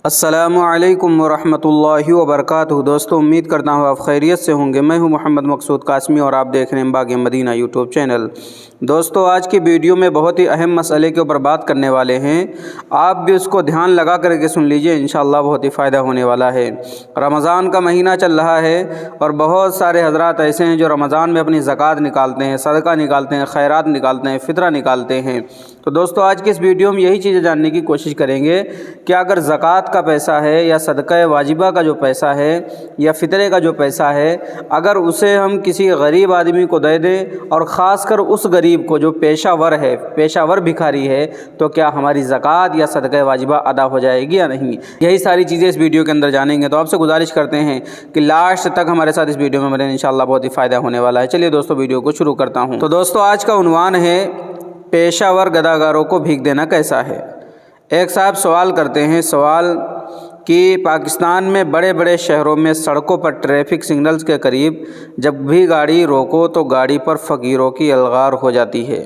السلام علیکم ورحمۃ اللہ وبرکاتہ۔ دوستو، امید کرتا ہوں آپ خیریت سے ہوں گے۔ میں ہوں محمد مقصود قاسمی اور آپ دیکھ رہے ہیں باغ مدینہ یوٹیوب چینل۔ دوستو، آج کی ویڈیو میں بہت ہی اہم مسئلے کے اوپر بات کرنے والے ہیں۔ آپ بھی اس کو دھیان لگا کر کے سن لیجئے، انشاءاللہ بہت ہی فائدہ ہونے والا ہے۔ رمضان کا مہینہ چل رہا ہے اور بہت سارے حضرات ایسے ہیں جو رمضان میں اپنی زکوٰۃ نکالتے ہیں، صدقہ نکالتے ہیں، خیرات نکالتے ہیں، فطرہ نکالتے ہیں۔ تو دوستو، آج کی اس ویڈیو میں یہی چیزیں جاننے کی کوشش کریں گے کہ اگر زکوٰۃ کا پیسہ ہے یا صدقہ واجبہ کا جو پیسہ ہے یا فطرے کا جو پیسہ ہے، اگر اسے ہم کسی غریب آدمی کو دے دیں اور خاص کر اس غریب کو جو پیشہ ور ہے، پیشہ ور بھکاری ہے، تو کیا ہماری زکوٰۃ یا صدقہ واجبہ ادا ہو جائے گی یا نہیں؟ یہی ساری چیزیں اس ویڈیو کے اندر جانیں گے۔ تو آپ سے گزارش کرتے ہیں کہ لاسٹ تک ہمارے ساتھ اس ویڈیو میں بنیں، انشاءاللہ بہت ہی فائدہ ہونے والا ہے۔ چلیے دوستو، ویڈیو کو شروع کرتا ہوں۔ تو دوستو، آج کا عنوان ہے پیشہ ور گداگاروں کو بھیک دینا کیسا ہے۔ ایک صاحب سوال کرتے ہیں کہ پاکستان میں بڑے بڑے شہروں میں سڑکوں پر ٹریفک سگنلز کے قریب جب بھی گاڑی روکو تو گاڑی پر فقیروں کی الغار ہو جاتی ہے،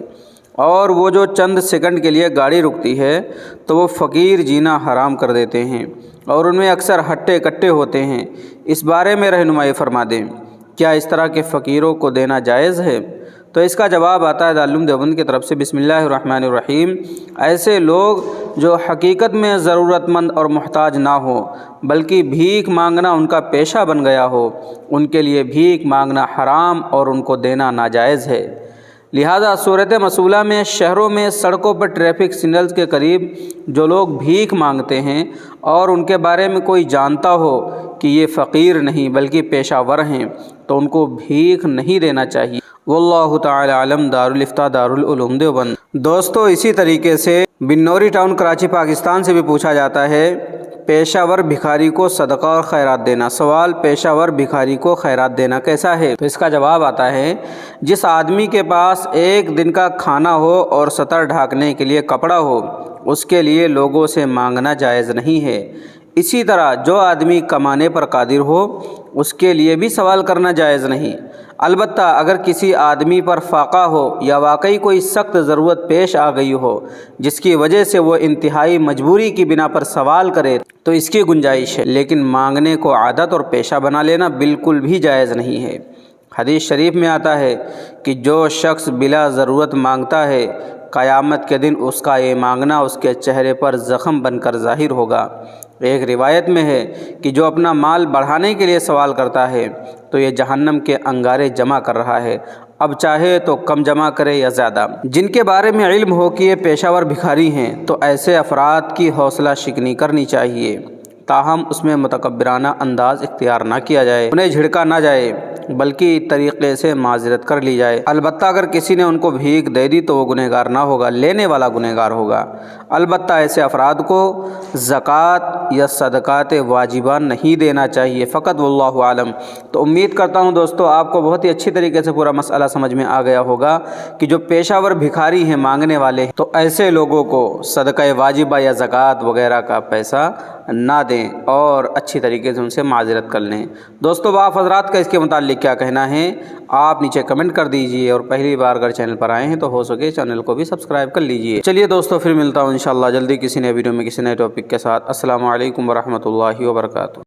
اور وہ جو چند سیکنڈ کے لیے گاڑی رکتی ہے تو وہ فقیر جینا حرام کر دیتے ہیں، اور ان میں اکثر ہٹے کٹے ہوتے ہیں۔ اس بارے میں رہنمائی فرما دیں، کیا اس طرح کے فقیروں کو دینا جائز ہے؟ تو اس کا جواب آتا ہے دارالعلوم دیوبند کی طرف سے۔ بسم اللہ الرحمن الرحیم۔ ایسے لوگ جو حقیقت میں ضرورت مند اور محتاج نہ ہو بلکہ بھیک مانگنا ان کا پیشہ بن گیا ہو، ان کے لیے بھیک مانگنا حرام اور ان کو دینا ناجائز ہے۔ لہذا صورت مسئولہ میں شہروں میں سڑکوں پر ٹریفک سگنلز کے قریب جو لوگ بھیک مانگتے ہیں اور ان کے بارے میں کوئی جانتا ہو کہ یہ فقیر نہیں بلکہ پیشہ ور ہیں، تو ان کو بھیک نہیں دینا چاہیے۔ واللہ تعالی علم۔ دارالفتہ دارالعلوم دیوبند۔ دوستو، اسی طریقے سے بنوری ٹاؤن کراچی پاکستان سے بھی پوچھا جاتا ہے پیشہ ور بھکاری کو صدقہ اور خیرات دینا۔ سوال، پیشہ ور بھکاری کو خیرات دینا کیسا ہے؟ تو اس کا جواب آتا ہے، جس آدمی کے پاس ایک دن کا کھانا ہو اور سطر ڈھانکنے کے لیے کپڑا ہو، اس کے لیے لوگوں سے مانگنا جائز نہیں ہے۔ اسی طرح جو آدمی کمانے پر قادر ہو، اس کے لیے بھی سوال کرنا جائز نہیں۔ البتہ اگر کسی آدمی پر فاقہ ہو یا واقعی کوئی سخت ضرورت پیش آ گئی ہو جس کی وجہ سے وہ انتہائی مجبوری کی بنا پر سوال کرے تو اس کی گنجائش ہے، لیکن مانگنے کو عادت اور پیشہ بنا لینا بالکل بھی جائز نہیں ہے۔ حدیث شریف میں آتا ہے کہ جو شخص بلا ضرورت مانگتا ہے، قیامت کے دن اس کا یہ مانگنا اس کے چہرے پر زخم بن کر ظاہر ہوگا۔ ایک روایت میں ہے کہ جو اپنا مال بڑھانے کے لیے سوال کرتا ہے تو یہ جہنم کے انگارے جمع کر رہا ہے، اب چاہے تو کم جمع کرے یا زیادہ۔ جن کے بارے میں علم ہو کہ یہ پیشہ ور بھکاری ہیں تو ایسے افراد کی حوصلہ شکنی کرنی چاہیے، تاہم اس میں متکبرانہ انداز اختیار نہ کیا جائے، انہیں جھڑکا نہ جائے، بلکہ طریقے سے معذرت کر لی جائے۔ البتہ اگر کسی نے ان کو بھیک دے دی تو وہ گنہگار نہ ہوگا، لینے والا گنہگار ہوگا۔ البتہ ایسے افراد کو زکوٰۃ یا صدقات واجبہ نہیں دینا چاہیے فقط، واللہ عالم۔ تو امید کرتا ہوں دوستو آپ کو بہت ہی اچھی طریقے سے پورا مسئلہ سمجھ میں آ گیا ہوگا کہ جو پیشہ ور بھکاری ہیں، مانگنے والے ہیں، تو ایسے لوگوں کو صدقہ واجبہ یا زکوٰۃ وغیرہ کا پیسہ نہ دیں اور اچھی طریقے سے ان سے معذرت کر لیں۔ دوستو، آپ حضرات کا اس کے متعلق کیا کہنا ہے آپ نیچے کمنٹ کر دیجئے، اور پہلی بار اگر چینل پر آئے ہیں تو ہو سکے چینل کو بھی سبسکرائب کر لیجئے۔ چلیے دوستو، پھر ملتا ہوں انشاءاللہ جلدی کسی نئے ویڈیو میں کسی نئے ٹاپک کے ساتھ۔ السلام علیکم ورحمۃ اللہ وبرکاتہ۔